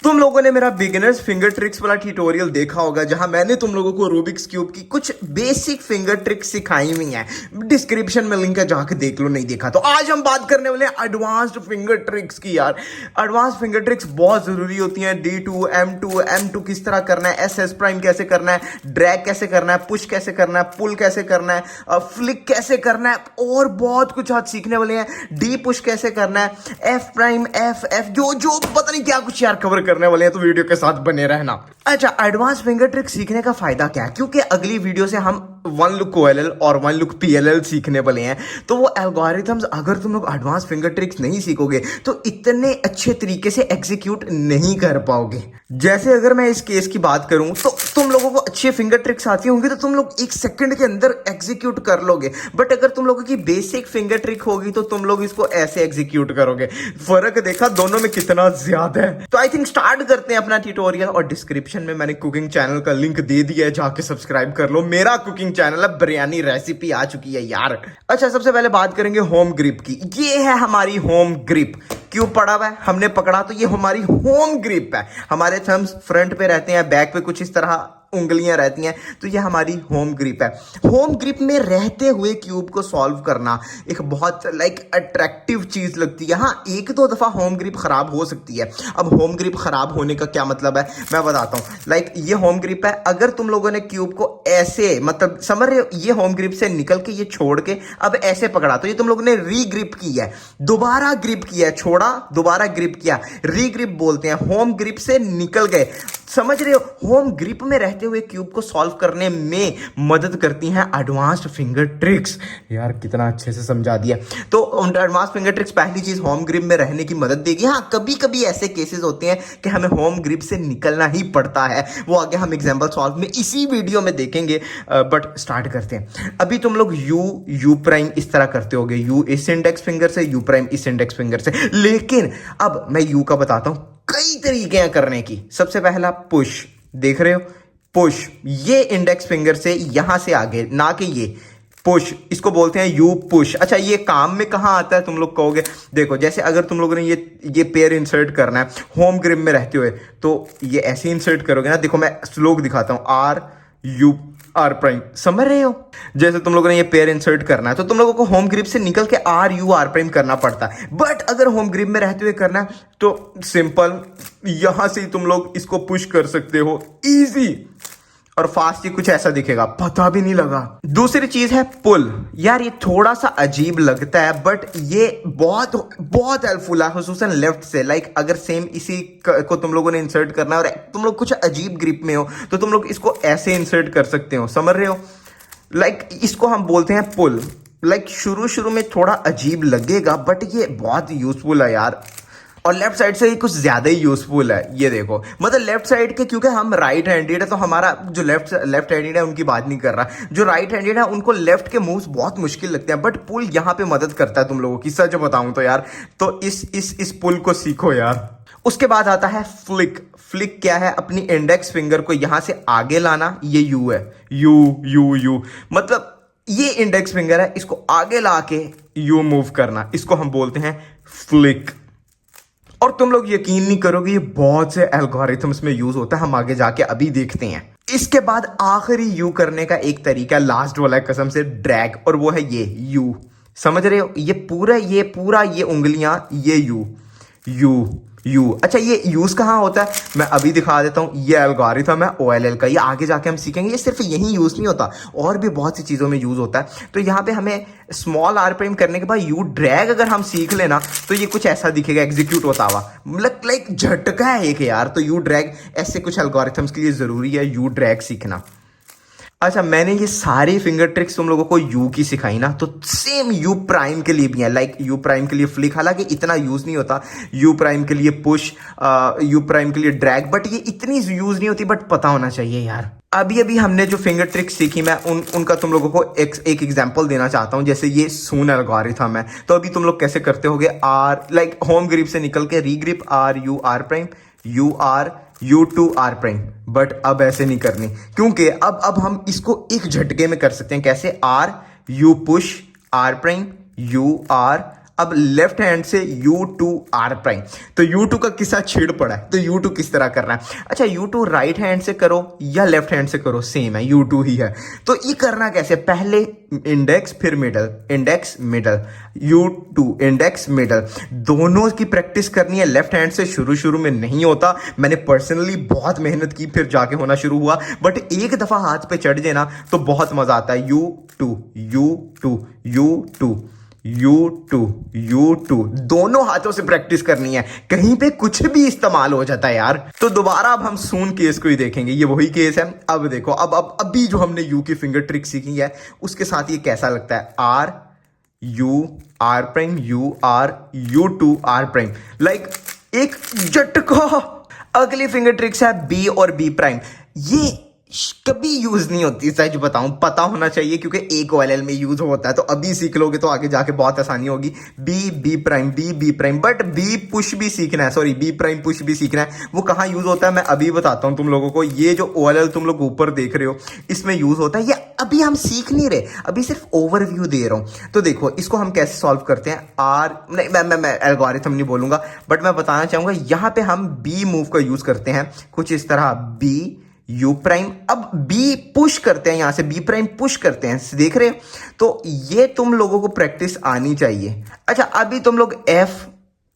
तुम लोगों ने मेरा बिगिनर्स फिंगर ट्रिक्स वाला ट्यूटोरियल देखा होगा जहां मैंने तुम लोगों को रूबिक्स क्यूब की कुछ बेसिक फिंगर ट्रिक्स सिखाई हुई हैं। डिस्क्रिप्शन में लिंक है, जाके देख लो नहीं देखा तो। आज हम बात करने वाले हैं एडवांस्ड फिंगर ट्रिक्स की यार। एडवांस फिंगर ट्रिक्स बहुत जरूरी होती हैं। D2, M2 किस तरह करना है, SS प्राइम कैसे करना है, ड्रैग कैसे करना है, पुश कैसे करना है, पुल कैसे करना है, फ्लिक कैसे करना है और बहुत कुछ आज सीखने वाले हैं। डी पुश कैसे करना है, F प्राइम, F जो जो पता नहीं क्या कुछ यार कवर करने वाले हैं, तो वीडियो के साथ बने रहना। अच्छा, एडवांस फिंगर ट्रिक सीखने का फायदा क्या है? क्योंकि अगली वीडियो से हम वन लुक OLL और वन लुक PLL सीखने वाले हैं, तो वो एल्गोरिथम्स अगर तुम लोग एडवांस फिंगर ट्रिक्स नहीं सीखोगे तो इतने अच्छे तरीके से एग्जीक्यूट नहीं कर पाओगे। जैसे अगर मैं इस केस की बात करूं तो तुम लोगों को अच्छे फिंगर ट्रिक्स आती होंगी तो तुम लोग 1 सेकंड के अंदर एग्जीक्यूट कर लोगे, बट अगर तुम लोगों की बेसिक फिंगर ट्रिक होगी तो तुम लोग इसको ऐसे एग्जीक्यूट करोगे। फर्क देखा दोनों में कितना ज्यादा है। तो आई थिंक स्टार्ट करते हैं अपना ट्यूटोरियल, और डिस्क्रिप्शन में मैंने कुकिंग चैनल का लिंक दे दिया है, जाके सब्सक्राइब कर लो। मेरा कुकिंग चैनल है, बिरयानी रेसिपी आ चुकी है यार। अच्छा, सबसे पहले बात करेंगे होम ग्रिप की। ये है हमारी होम ग्रिप। क्यों पड़ा हुआ है, हमने पकड़ा तो ये हमारी होम ग्रिप है। हमारे थम्स फ्रंट पे रहते हैं, बैक पे कुछ इस तरह उंगलियां रहती हैं, तो ये हमारी होम ग्रिप है। होम ग्रिप में रहते हुए क्यूब को सॉल्व करना एक बहुत अट्रैक्टिव चीज लगती है। हाँ, 1-2 दफा होम ग्रिप खराब हो सकती है। अब होम ग्रिप खराब होने का क्या मतलब है मैं बताता हूँ। ये होम ग्रिप है, अगर तुम लोगों ने क्यूब को ऐसे समझ रहे हो, ये होम ग्रिप से निकल के ये छोड़ के अब ऐसे पकड़ा, तो ये तुम लोगों ने री ग्रिप की है, दोबारा ग्रिप किया है, छोड़ा दोबारा ग्रिप किया, री ग्रिप बोलते हैं। होम ग्रिप से निकल गए, समझ रहे हो। होम ग्रिप में रहते हुए क्यूब को सॉल्व करने में मदद करती हैं एडवांस्ड फिंगर ट्रिक्स। यार कितना अच्छे से समझा दिया। तो एडवांस्ड फिंगर ट्रिक्स पहली चीज होम ग्रिप में रहने की मदद देगी। हाँ, कभी कभी ऐसे केसेस होते हैं कि हमें होम ग्रिप से निकलना ही पड़ता है, वो आगे हम एग्जांपल सॉल्व में इसी वीडियो में देखेंगे। बट स्टार्ट करते हैं। अभी तुम लोग यू प्राइम इस तरह करते होगे, यू इस इंडेक्स फिंगर से, यू प्राइम इस इंडेक्स फिंगर से, लेकिन अब मैं यू का बताता हूं कई तरीके हैं करने की। सबसे पहला पुश, देख रहे हो, पुश ये इंडेक्स फिंगर से यहां से आगे, ना कि ये पुश, इसको बोलते हैं यू पुश। अच्छा, ये काम में कहां आता है तुम लोग कहोगे? देखो, जैसे अगर तुम लोगों ने ये पेयर इंसर्ट करना है होम ग्रिप में रहते हुए, तो ये ऐसे इंसर्ट करोगे ना। देखो, मैं स्लोग दिखाता हूं, R प्राइम, समझ रहे हो। जैसे तुम लोगों ने ये पेयर इंसर्ट करना है तो तुम लोगों को होम ग्रिप से निकल के R प्राइम करना पड़ता है। बट अगर होम ग्रिप में रहते हुए करना है तो सिंपल, यहां से तुम लोग इसको पुश कर सकते हो, इजी और फास्ट। ही कुछ ऐसा दिखेगा, पता भी नहीं लगा। दूसरी चीज है पुल। यार ये थोड़ा सा अजीब लगता है, बट ये बहुत बहुत हेल्पफुल है, खुसूसन लेफ्ट से। अगर सेम इसी को तुम लोगों ने इंसर्ट करना है और तुम लोग कुछ अजीब ग्रिप में हो तो तुम लोग इसको ऐसे इंसर्ट कर सकते हो, समझ रहे हो। इसको हम बोलते हैं पुल। शुरू में थोड़ा अजीब लगेगा, बट ये बहुत यूजफुल है यार। और लेफ्ट साइड से कुछ ज्यादा ही यूजफुल है। ये देखो, लेफ्ट साइड के, क्योंकि हम राइट हैंडेड है तो हमारा जो लेफ्ट हैंडेड है उनकी बात नहीं कर रहा, जो राइट हैंडेड है उनको लेफ्ट के मूव्स बहुत मुश्किल लगते हैं, बट पुल यहाँ पे मदद करता है तुम लोगों की, सच बताऊं तो यार। तो इस पुल को सीखो यार। उसके बाद आता है फ्लिक। फ्लिक क्या है? अपनी इंडेक्स फिंगर को यहां से आगे लाना, ये यू है, यू ये इंडेक्स फिंगर है, इसको आगे ला के यू मूव करना, इसको हम बोलते हैं फ्लिक। और तुम लोग यकीन नहीं करोगे, ये बहुत से एल्गोरिथम्स में यूज होता है, हम आगे जाके अभी देखते हैं। इसके बाद आखिरी यू करने का एक तरीका, लास्ट वाला है कसम से, ड्रैग, और वो है ये यू। समझ रहे हो, ये पूरा ये उंगलियां, ये यू। अच्छा, ये यूज कहां होता है मैं अभी दिखा देता हूं। ये एल्गोरिथम है OLL का, ये आगे जाके हम सीखेंगे। ये सिर्फ यही यूज नहीं होता, और भी बहुत सी चीजों में यूज होता है। तो यहाँ पे हमें स्मॉल R प्राइम करने के बाद यू ड्रैग अगर हम सीख लेना तो ये कुछ ऐसा दिखेगा एग्जीक्यूट होता हुआ, झटका है एक यार। तो यू ड्रैग, ऐसे कुछ एल्गोरिथम्स के लिए जरूरी है यू ड्रैग सीखना। अच्छा, मैंने ये सारी फिंगर ट्रिक्स तुम लोगों को यू की सिखाई ना, तो सेम यू प्राइम के लिए भी है। यू प्राइम के लिए फ्लिक, हालांकि इतना यूज नहीं होता। यू प्राइम के लिए पुश, यू प्राइम के लिए ड्रैग, बट ये इतनी यूज नहीं होती, बट पता होना चाहिए यार। अभी हमने जो फिंगर ट्रिक्स सीखी, मैं उनका तुम लोगों को एक एग्जांपल देना चाहता हूं। जैसे ये सून एल्गोरिथम है, तो अभी तुम लोग कैसे करते होगे, होम ग्रिप से निकल के री grip, R prime, U2 R prime. But अब ऐसे नहीं करनी, क्योंकि अब हम इसको एक झटके में कर सकते हैं। कैसे? R, U push, R prime, U R, अब लेफ्ट हैंड से U2 R प्राइम। तो U2 का किस्सा छिड़ पड़ा है, तो U2 किस तरह करना है? अच्छा, U2 राइट हैंड से करो या लेफ्ट हैंड से करो, सेम है, U2 ही है। तो ये करना कैसे? पहले इंडेक्स फिर middle, index middle, U2 index middle, दोनों की प्रैक्टिस करनी है। लेफ्ट हैंड से शुरू में नहीं होता, मैंने पर्सनली बहुत मेहनत की फिर जाके होना शुरू हुआ, बट एक दफा हाथ पे चढ़ जाए ना तो बहुत मजा आता है। U2 U2 U2 U2 U2 दोनों हाथों से प्रैक्टिस करनी है, कहीं पे कुछ भी इस्तेमाल हो जाता है यार। तो दोबारा अब हम सून केस को ही देखेंगे, ये वही केस है। अब देखो, अब अभी जो हमने यू की फिंगर ट्रिक सीखी है उसके साथ ये कैसा लगता है? R U R prime U R U2 R prime, like एक झटका। अगली फिंगर ट्रिक्स है B और B प्राइम। ये कभी यूज नहीं होती, सच बताऊं, पता होना चाहिए क्योंकि एक OLL में यूज होता है, तो अभी सीख लोगे तो आगे जाके बहुत आसानी होगी। B prime B prime, but B push भी सीखना है, सॉरी B प्राइम पुश भी सीखना है। वो कहाँ यूज होता है मैं अभी बताता हूं तुम लोगों को। ये जो OLL तुम लोग ऊपर देख रहे हो इसमें यूज होता है, ये अभी हम सीख नहीं रहे, अभी सिर्फ ओवरव्यू दे रहा हूं। तो देखो इसको हम कैसे सॉल्व करते हैं। मैं एल्गोरिथम नहीं बोलूंगा, बट मैं बताना चाहूंगा यहां पे हम B मूव का यूज करते हैं कुछ इस तरह, B U प्राइम। अब B पुश करते हैं, यहां से B प्राइम पुश करते हैं, देख रहे हो? तो ये तुम लोगों को प्रैक्टिस आनी चाहिए। अच्छा, अभी तुम लोग F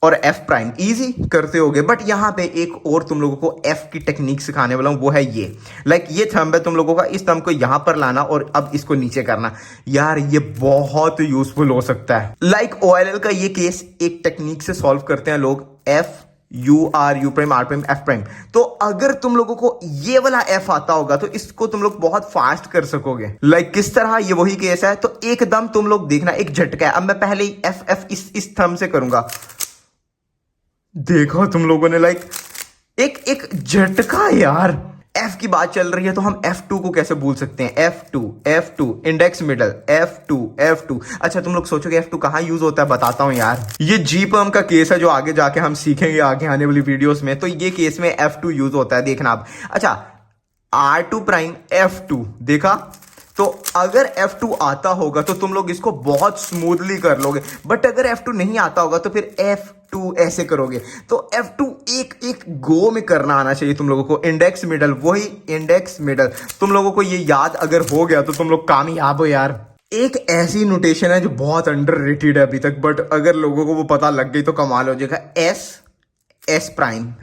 और F प्राइम इजी करते होगे, बट यहां पे एक और तुम लोगों को F की टेक्निक सिखाने वाला हूं, वो है ये। लाइक ये थंब है तुम लोगों का, इस थंब को यहां पर लाना और अब इसको नीचे करना। यार ये बहुत यूजफुल हो सकता है। लाइक OLL का ये केस एक टेक्निक से सॉल्व करते हैं लोग, F U R U prime R prime F prime. तो अगर तुम लोगों को ये वाला F आता होगा तो इसको तुम लोग बहुत फास्ट कर सकोगे। लाइक किस तरह? ये वही केस है, तो एकदम तुम लोग देखना, एक झटका है। अब मैं पहले ही F इस थंब से करूंगा, देखो तुम लोगों ने, लाइक एक झटका यार। F की बात चल रही है तो हम F2 को कैसे भूल सकते हैं? F2 index middle, F2। अच्छा, तुम लोग सोचोगे F2 कहाँ यूज होता है, बताता हूं यार। ये G पर्म का केस है जो आगे जाके हम सीखेंगे आगे आने वाली वीडियोस में, तो ये केस में F2 यूज होता है, देखना आप। अच्छा, R2 प्राइम F2, देखा? तो अगर F2 आता होगा तो तुम लोग इसको बहुत स्मूथली कर लोगे, बट अगर F2 नहीं आता होगा तो फिर F2 ऐसे करोगे। तो F2 एक गो में करना आना चाहिए तुम लोगों को। इंडेक्स मिडल, वही इंडेक्स मिडल, तुम लोगों को ये याद अगर हो गया तो तुम लोग कामयाब हो यार। एक ऐसी नोटेशन है जो बहुत अंडररेटेड है अभी तक, बट अगर लोगों को वो पता लग गई तो कमाल हो जाएगा। S prime,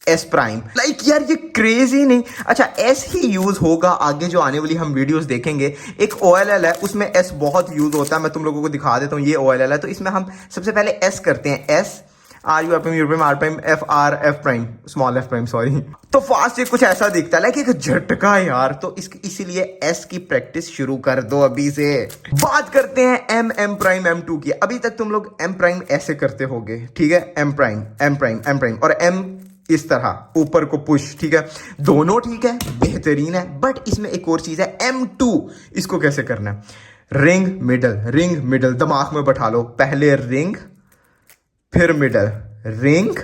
S prime, like यार ये क्रेजी नहीं। अच्छा, S ही यूज होगा आगे जो आने वाली हम वीडियोस देखेंगे। एक OLL है उसमें S बहुत यूज होता है, मैं तुम लोगों को दिखा देता हूँ। ये OLL है तो इसमें हम सबसे पहले S करते हैं, S R U prime R prime F R F prime, small F prime, sorry. तो फास्ट ये कुछ ऐसा दिखता है, लाइक एक झटका यार। तो इसीलिए S की प्रैक्टिस शुरू कर दो अभी से। बात करते हैं M प्राइम M2 की। अभी तक तुम लोग M प्राइम ऐसे करते होगे, ठीक है? M प्राइम और M इस तरह ऊपर को पुश, ठीक है? दोनों ठीक है, बेहतरीन है, बट इसमें एक और चीज है M2। इसको कैसे करना है? रिंग मिडल, दिमाग में बैठा लो। पहले रिंग फिर मिडल, रिंग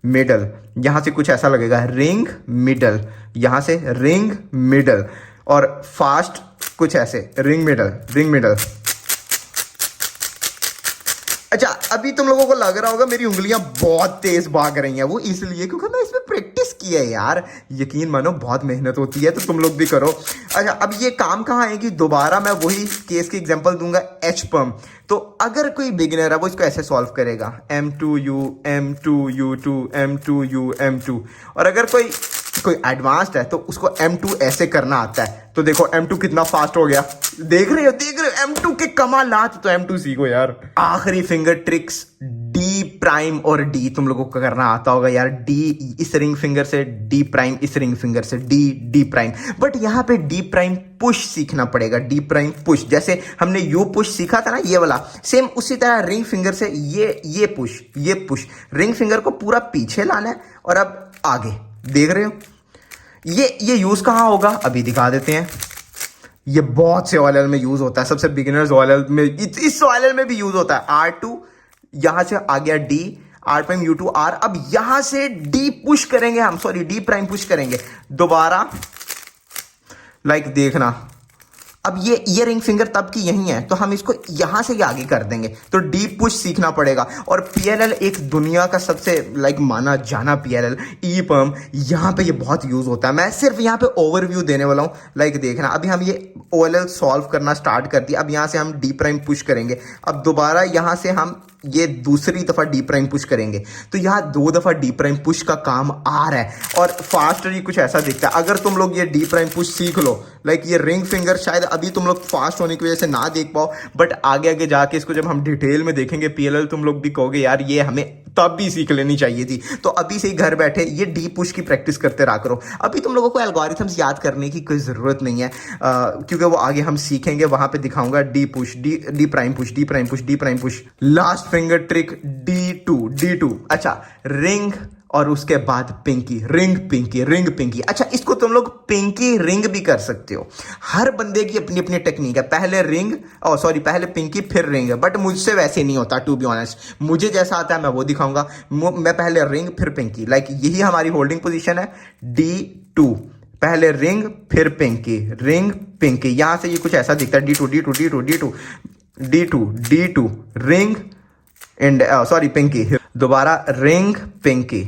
मिडल, यहां से कुछ ऐसा लगेगा, रिंग मिडल, यहां से रिंग मिडल, और फास्ट कुछ ऐसे, रिंग मिडल। अच्छा, अभी तुम लोगों को लग रहा होगा मेरी उंगलियां बहुत तेज भाग रही हैं, वो इसलिए क्योंकि मैं इसमें प्रैक्टिस की है यार। यकीन मानो बहुत मेहनत होती है, तो तुम लोग भी करो। अच्छा, अब ये काम कहाँ है कि दोबारा मैं वही केस की एग्जांपल दूंगा, H पर्म। तो अगर कोई बिगिनर है वो इसको ऐसे सॉल्व करेगा, M2U M2, और अगर कोई एडवांस्ड है तो उसको M2 ऐसे करना आता है। तो देखो M2 कितना फास्ट हो गया, देख रहे हो M2 के कमालात। तो M2 सीखो यार। आखिरी फिंगर ट्रिक्स D प्राइम और D तुम लोगों को करना आता होगा यार। D इस रिंग फिंगर से, D प्राइम इस रिंग फिंगर से, D प्राइम। बट यहाँ पे D प्राइम पुश सीखना पड़ेगा, D प्राइम पुश। जैसे हमने U पुश सीखा था ना, ये वाला सेम उसी तरह रिंग फिंगर से ये पुश, रिंग फिंगर को पूरा पीछे लाना है और अब आगे, देख रहे हो? ये यूज कहां होगा अभी दिखा देते हैं। ये बहुत से OLL में यूज होता है, सबसे बिगिनर्स OLL में, इस OLL में भी यूज होता है। R2 यहां से आ गया D, R prime U2 R। अब यहां से D पुश करेंगे हम, सॉरी D प्राइम पुश करेंगे दोबारा। लाइक देखना, अब ये रिंग फिंगर तब की यही है, तो हम इसको यहां से ही आगे कर देंगे, तो डीप पुश सीखना पड़ेगा। और पीएलएल एक दुनिया का सबसे माना जाना पीएलएल ई पम, यहाँ पे ये बहुत यूज होता है। मैं सिर्फ यहाँ पे ओवरव्यू देने वाला हूँ। देखना, अभी हम ये ओएलएल सॉल्व करना स्टार्ट कर दिया। अब यहाँ से हम डी प्राइम पुश करेंगे। अब दोबारा यहाँ से हम ये दूसरी दफा डी प्राइम पुश करेंगे, तो यहाँ 2 दफा डी प्राइम पुश का काम आ रहा है। और फास्ट ये कुछ ऐसा दिखता है। अगर तुम लोग ये डी प्राइम पुश सीख लो, ये रिंग फिंगर शायद अभी तुम लोग फास्ट होने की वजह से ना देख पाओ, बट आगे आगे जाके इसको जब हम डिटेल में देखेंगे पीएलएल, तुम लोग भी कहोगे यार ये हमें तब भी सीख लेनी चाहिए थी। तो अभी से ही घर बैठे ये डी पुश की प्रैक्टिस करते रहा करो। अभी तुम लोगों को एल्गोरिथम्स याद करने की कोई ज़रूरत नहीं है, क्योंकि वो आगे हम सीखेंगे, वहां पे दिखाऊंगा D push, D prime push, D prime push, D prime push, last finger trick D2। अच्छा, रिंग और उसके बाद Pinky, ring pinky, ring Pinky. अच्छा, इसको तुम लोग पिंकी रिंग भी कर सकते हो। हर बंदे की अपनी अपनी टेक्निक है। पहले पहले पिंकी फिर रिंग, बट मुझसे वैसे नहीं होता टू बी ऑनेस्ट। मुझे जैसा आता है मैं वो दिखाऊंगा। मैं पहले रिंग फिर पिंकी, यही हमारी होल्डिंग पोजीशन है। D2, पहले रिंग फिर पिंकी, रिंग पिंकी। यहां से ये कुछ ऐसा दिखता है, D2, रिंग एंड पिंकी। दोबारा ring pinky,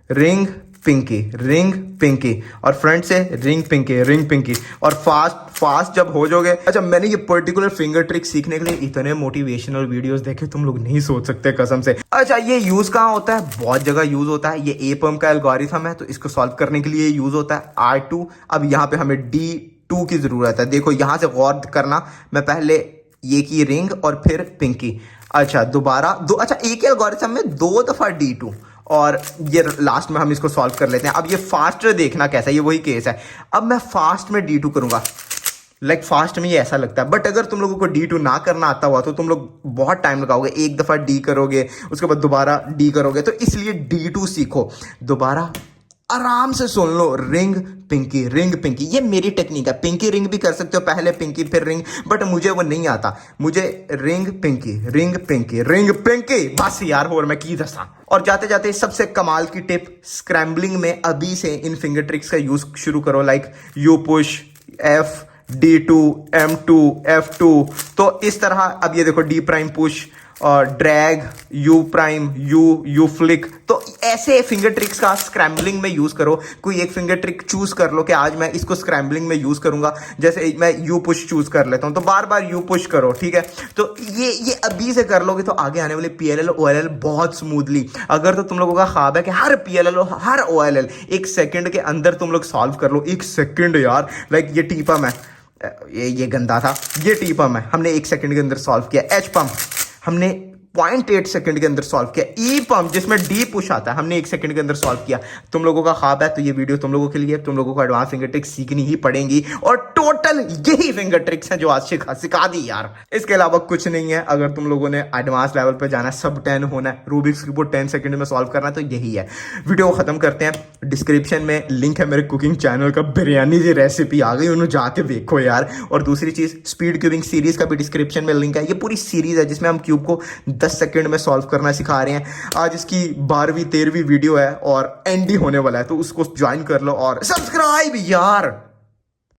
ring pinky, ring pinky, और फ्रंट से रिंग पिंकी, रिंग पिंकी। और फास्ट जब हो जाओगे। अच्छा, मैंने ये पर्टिकुलर फिंगर ट्रिक सीखने के लिए इतने मोटिवेशनल वीडियोस देखे, तुम लोग नहीं सोच सकते कसम से। अच्छा, ये यूज कहाँ होता है? बहुत जगह यूज होता है। ये एपम का एल्गोरिथम है, तो इसको सॉल्व करने के लिए यूज होता है R2। अब यहाँ पे हमें D2 की जरूरत है। देखो यहाँ से गौर करना, मैं पहले ये की रिंग और फिर पिंकी। अच्छा, दोबारा अच्छा, एक ही एल्गोरिथम में 2 दफा D2, और ये लास्ट में हम इसको सॉल्व कर लेते हैं। अब ये फास्ट देखना कैसा है, ये वही केस है। अब मैं फास्ट में D2 करूंगा, फास्ट में ये ऐसा लगता है। बट अगर तुम लोगों को D2 ना करना आता हुआ तो तुम लोग बहुत टाइम लगाओगे। एक दफा D करोगे, उसके बाद दोबारा D करोगे, तो इसलिए D2 सीखो। दोबारा आराम से सुन लो, रिंग पिंकी, रिंग पिंकी। ये मेरी टेक्निक है। पिंकी रिंग भी कर सकते हो, पहले पिंकी फिर रिंग, बट मुझे वो नहीं आता। मुझे ring pinky, ring pinky, ring pinky, बस यार, और मैं की दसा। और जाते जाते सबसे कमाल की टिप, स्क्रैम्बलिंग में अभी से इन फिंगर ट्रिक्स का यूज शुरू करो। You push, F, D2, M2, F2। तो इस तरह अब ये देखो, डी प्राइम पुश और drag, you prime, you flick. तो ऐसे फिंगर ट्रिक्स का स्क्रैम्बलिंग में यूज करो। कोई एक फिंगर ट्रिक चूज कर लो कि आज मैं इसको स्क्रैम्बलिंग में यूज करूंगा। जैसे मैं यू पुश चूज कर लेता हूं, तो बार बार यू पुश करो, ठीक है। तो ये अभी से कर लोगे तो आगे आने वाले पीएलएल ओएलएल बहुत स्मूथली। अगर तो तुम लोगों का ख्वाब है कि हर पीएलएल हर ओएलएल 1 सेकंड के अंदर तुम लोग सॉल्व कर लो। 1 सेकंड यार, ये टी पम है, ये गंदा था। ये टी पम है, हमने 1 सेकंड के अंदर सॉल्व किया। एच पम्प हमने 0.8 सेकंड के अंदर सॉल्व किया। ई पम्प जिसमें डी पुश आता है, हमने 1 सेकंड के अंदर सॉल्व किया। तुम लोगों का ख्वाब है तो ये वीडियो तुम लोगों के लिए। तुम लोगों को एडवांस फिंगर ट्रिक्स सीखनी ही पड़ेंगी, और टोटल यही फिंगर ट्रिक्स हैं जो आज सिखा दी यार। इसके अलावा कुछ नहीं है। अगर तुम लोगों ने एडवांस लेवल पे जाना है, सब 10 होना है, रूबिक्स क्यूब 10 सेकंड में सॉल्व करना है, तो यही है। वीडियो को खत्म करते हैं। डिस्क्रिप्शन में लिंक है मेरे कुकिंग चैनल का, बिरयानी की रेसिपी आ गई, उन्हें जाके देखो यार। और दूसरी चीज, स्पीड क्यूबिंग सीरीज का भी डिस्क्रिप्शन में लिंक है। ये पूरी सीरीज है जिसमें हम क्यूब को 10 सेकंड में सॉल्व करना सिखा रहे हैं। आज इसकी 12वीं 13वीं वीडियो है और एंड ही होने वाला है, तो उसको ज्वाइन कर लो और सब्सक्राइब यार।